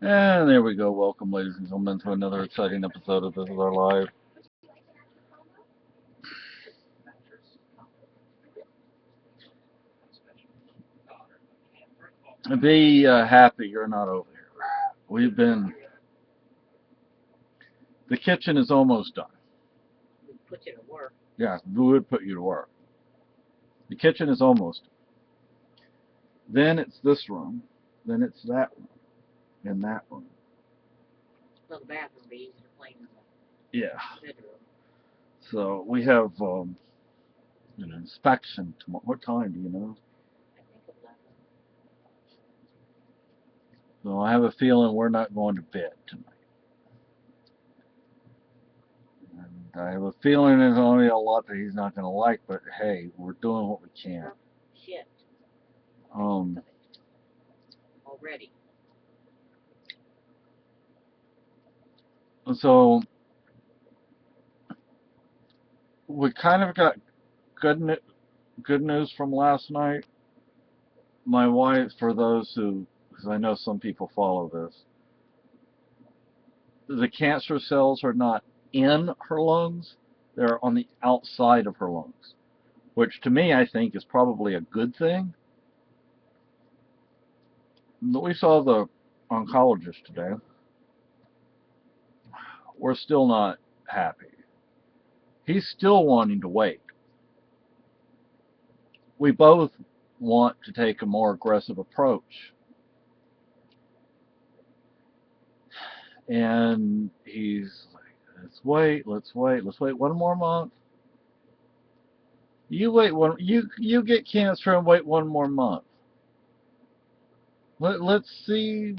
And there we go. Welcome, ladies and gentlemen, to another exciting episode of This Is Our Life. Be happy you're not over here. We've been, the kitchen is almost done. Put you to work. Yeah, we would put you to work. The kitchen is almost done. Then it's this room. Then it's that room. And that room. So the bathroom be easy to clean in Yeah. the bedroom. So we have an inspection tomorrow. What time do you know? I think 11. So I have a feeling we're not going to bed tonight. And I have a feeling there's only a lot that he's not going to like, but hey, we're doing what we can. Shit. Um, Already. so we kind of got good news from last night. My wife, for those who, because I know some people follow this, the cancer cells are not in her lungs, they're on the outside of her lungs, which to me I think is probably a good thing. But we saw the oncologist today. We're still not happy. He's still wanting to wait. We both want to take a more aggressive approach. And he's like, let's wait one more month. You get cancer and wait one more month. Let's see.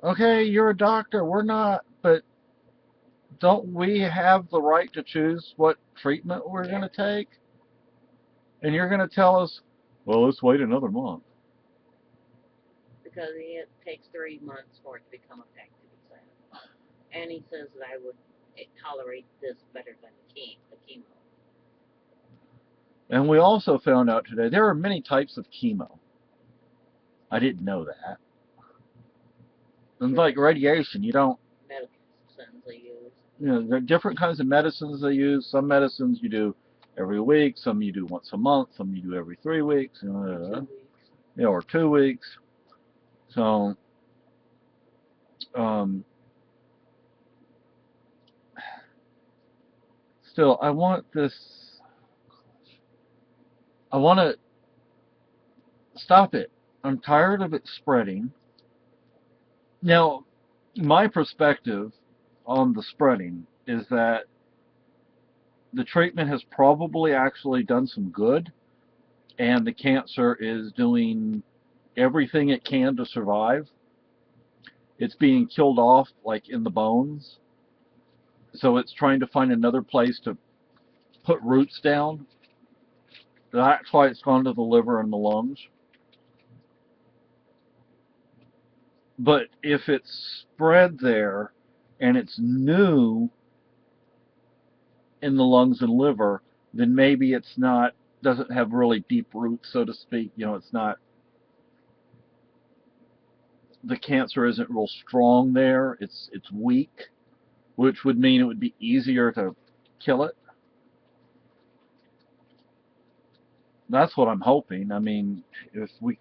Okay, you're a doctor, we're not, but don't we have the right to choose what treatment we're going to take? And you're going to tell us, well, let's wait another month. Because it takes 3 months for it to become effective, he said. And he says that I would tolerate this better than the chemo. And we also found out today there are many types of chemo. I didn't know that. And like radiation, you don't. Medicines they use. There are different kinds of medicines they use. Some medicines you do every week, some you do once a month, some you do every 3 weeks, 2 weeks. Or 2 weeks. So, um, still, I want this. I want to stop it. I'm tired of it spreading. Now, my perspective on the spreading is that the treatment has probably actually done some good, and the cancer is doing everything it can to survive. It's being killed off, like in the bones, so it's trying to find another place to put roots down. That's why it's gone to the liver and the lungs. But if it's spread there and it's new in the lungs and liver, then maybe it's not, doesn't have really deep roots, so to speak. It's not, the cancer isn't real strong there. It's weak, which would mean it would be easier to kill it. That's what I'm hoping. I mean, if we.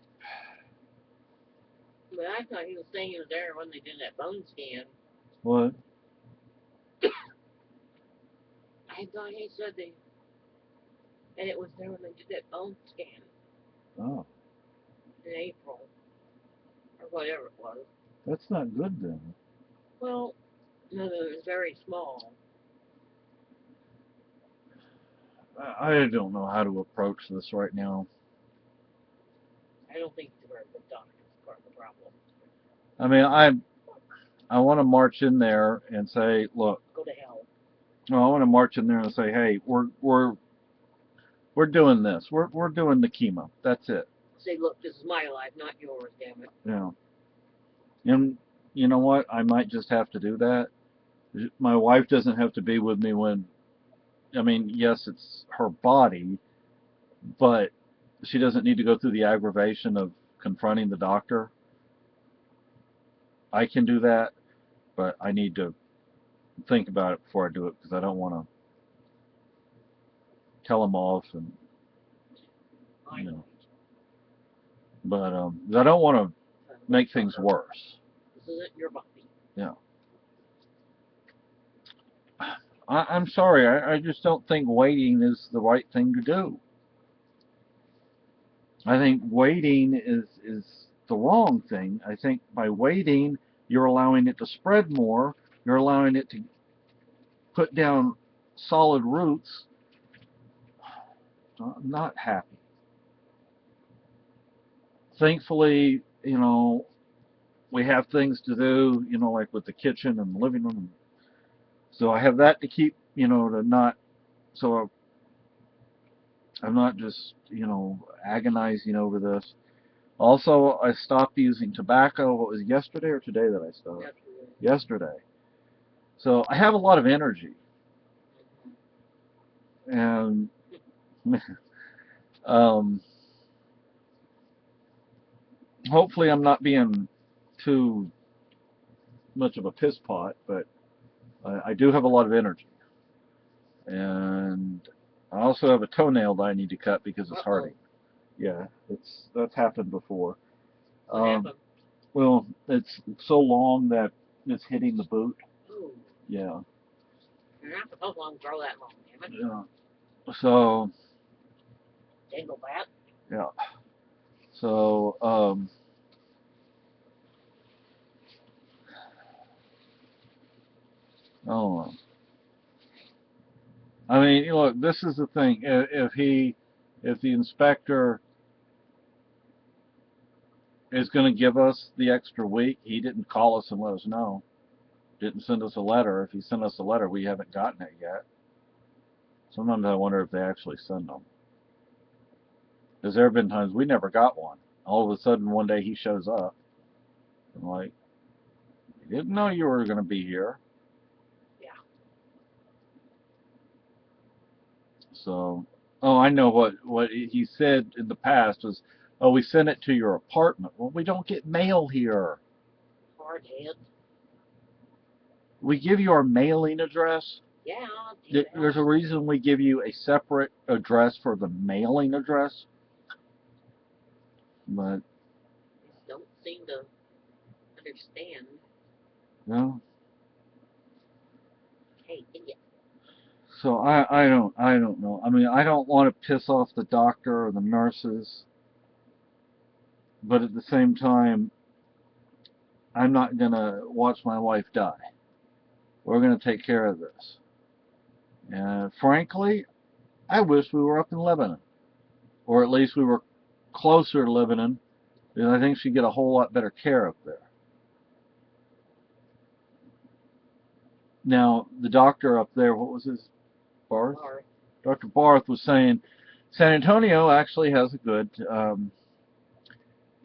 But I thought he was saying he was there when they did that bone scan. What? I thought he said and it was there when they did that bone scan. Oh. In April. Or whatever it was. That's not good then. Well, no, it was very small. I don't know how to approach this right now. I don't think he's a very good doctor. That's part of the problem. I mean, I want to march in there and say, look. Go to hell. Well, I want to march in there and say, hey, we're doing this. We're doing the chemo. That's it. Say, look, this is my life, not yours, damn it. Yeah. And you know what? I might just have to do that. My wife doesn't have to be with me when. I mean, yes, it's her body, but she doesn't need to go through the aggravation of confronting the doctor. I can do that, but I need to think about it before I do it because I don't want to tell him off and I you know. know. But I don't want to make things worse. This isn't your puppy. Yeah. I'm sorry. I just don't think waiting is the right thing to do. I think waiting is the wrong thing. I think by waiting, you're allowing it to spread more. You're allowing it to put down solid roots. I'm not happy. Thankfully, we have things to do, like with the kitchen and the living room. So I have that to keep, to not, so I'm not just, agonizing over this. Also, I stopped using tobacco. What was it, yesterday or today that I stopped? Yesterday. So I have a lot of energy, and um, hopefully I'm not being too much of a piss pot, but I do have a lot of energy, and I also have a toenail that I need to cut because it's hurting. Yeah, that's happened before. What happened? Well, it's so long that it's hitting the boot. Ooh. Yeah. You're not supposed to let them grow that long, damn it. Yeah. So. Dangle bat. Yeah. So. Oh. I mean, look. This is the thing. If the inspector is going to give us the extra week, he didn't call us and let us know. Didn't send us a letter. If he sent us a letter, we haven't gotten it yet. Sometimes I wonder if they actually send them. Because there have been times we never got one. All of a sudden, one day he shows up. I'm like, you didn't know you were going to be here. Yeah. So, oh, I know what he said in the past was, oh, we sent it to your apartment. Well, we don't get mail here. Hard head. We give you our mailing address. Yeah. There's a reason we give you a separate address for the mailing address. But don't seem to understand. no. Hey, idiot. So I don't know. I mean, I don't want to piss off the doctor or the nurses, but at the same time, I'm not gonna watch my wife die. We're gonna take care of this. And frankly, I wish we were up in Lebanon, or at least we were closer to Lebanon, because I think she'd get a whole lot better care up there. Now, the doctor up there, what was his, Barth? Dr. Barth was saying San Antonio actually has a good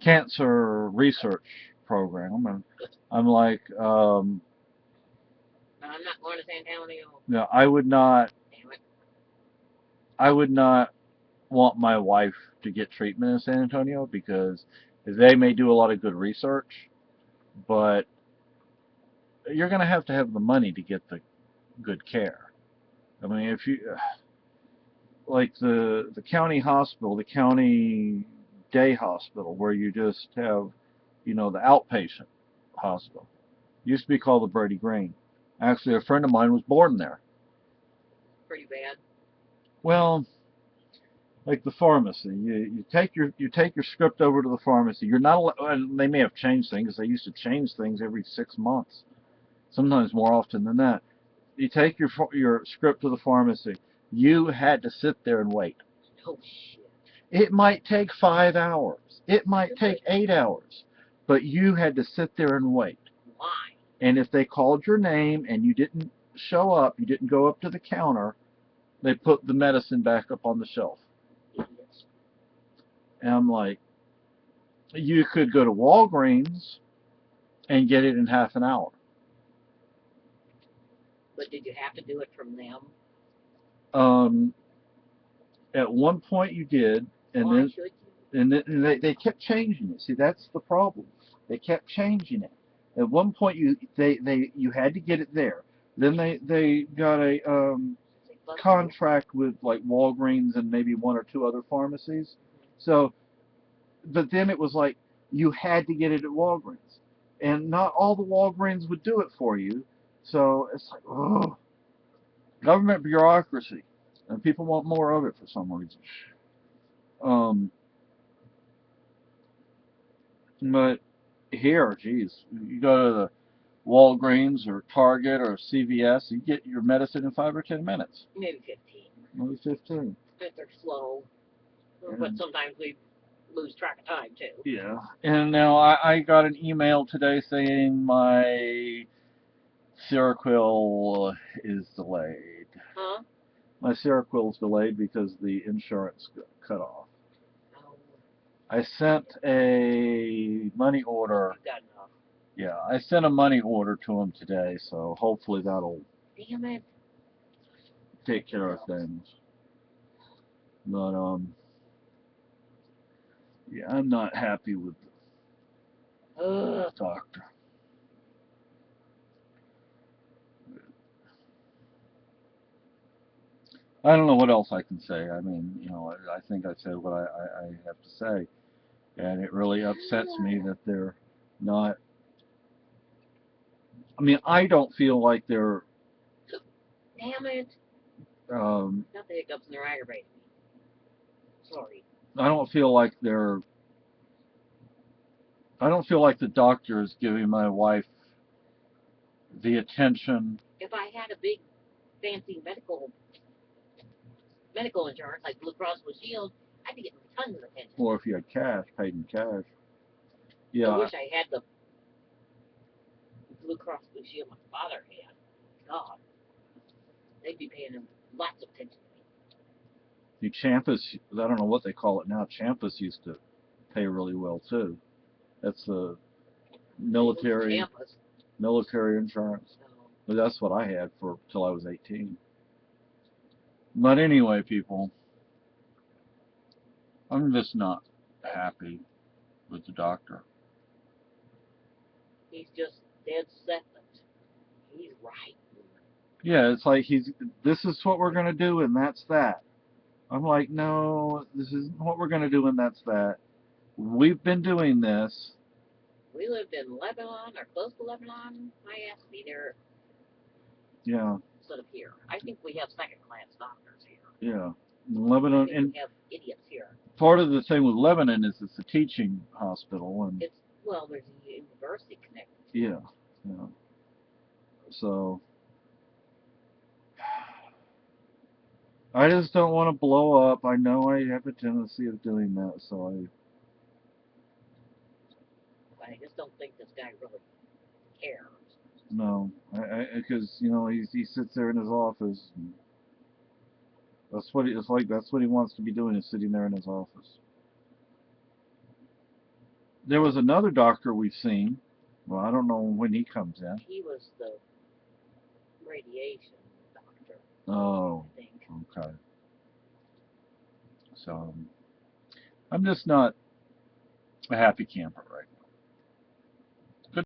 cancer research program, and I'm like, I'm not going to San Antonio. no, I would not. Damn it. I would not want my wife to get treatment in San Antonio because they may do a lot of good research, but you're going to have the money to get the good care. I mean, if you like the county hospital, the county day hospital, where you just have, the outpatient hospital, used to be called the Brady Green. Actually, a friend of mine was born there. Pretty bad. Well, like the pharmacy, you take your script over to the pharmacy. You're not. And they may have changed things. They used to change things every 6 months, sometimes more often than that. You take your script to the pharmacy. You had to sit there and wait. Oh shit. It might take 5 hours. It might take 8 hours, but you had to sit there and wait. Why? And if they called your name and you didn't show up, you didn't go up to the counter, they put the medicine back up on the shelf. Idiots. And I'm like, you could go to Walgreens and get it in half an hour. But did you have to do it from them? At one point you did, and Why then should you? And they kept changing it. See, that's the problem. They kept changing it. At one point, you had to get it there. Then they got a contract with like Walgreens and maybe one or two other pharmacies. So, but then it was like you had to get it at Walgreens, and not all the Walgreens would do it for you. So it's like, oh, government bureaucracy, and people want more of it for some reason. Um, but here, geez, you go to the Walgreens or Target or CVS, you get your medicine in 5 or 10 minutes. Maybe 15. Maybe 15. If they're slow. But sometimes we lose track of time, too. Yeah. And now I got an email today saying my Seroquel is delayed. Huh? My Seroquel is delayed because the insurance got cut off. Oh. I sent a money order. You've got enough. Yeah, I sent a money order to him today, so hopefully that'll Damn it. take care of things. But yeah, I'm not happy with the doctor. I don't know what else I can say. I mean, I think I said what I have to say, and it really upsets me that they're not. I mean, I don't feel like they're. Damn it. Um, Not the hiccups, and they're aggravating me. Sorry. I don't feel like they're. I don't feel like the doctor is giving my wife the attention. If I had a big, fancy medical insurance like Blue Cross Blue Shield, I'd be getting tons of attention. Or if you had cash, paid in cash. I Yeah. wish I had the Blue Cross Blue Shield my father had. God, they'd be paying him lots of attention to me. The Champus, I don't know what they call it now. Champus used to pay really well too. That's the military insurance. So, But that's what I had for till I was 18. But anyway, people, I'm just not happy with the doctor. he's just dead set that he's right. Yeah, it's like this is what we're gonna do and that's that. I'm like, no, this isn't what we're gonna do and that's that. We've been doing this. We lived in Lebanon or close to Lebanon. I asked to be there Yeah. instead of here. I think we have second-class doctors here. Yeah. Lebanon, and we have idiots here. part of the thing with Lebanon is it's a teaching hospital, and there's a university connected. Yeah, yeah. So I just don't want to blow up. I know I have a tendency of doing that, so I just don't think this guy really cares. no, because he sits there in his office. And that's what he wants to be doing is sitting there in his office. There was another doctor we've seen. Well, I don't know when he comes in. He was the radiation doctor. Oh, I think. okay. So I'm just not a happy camper right now.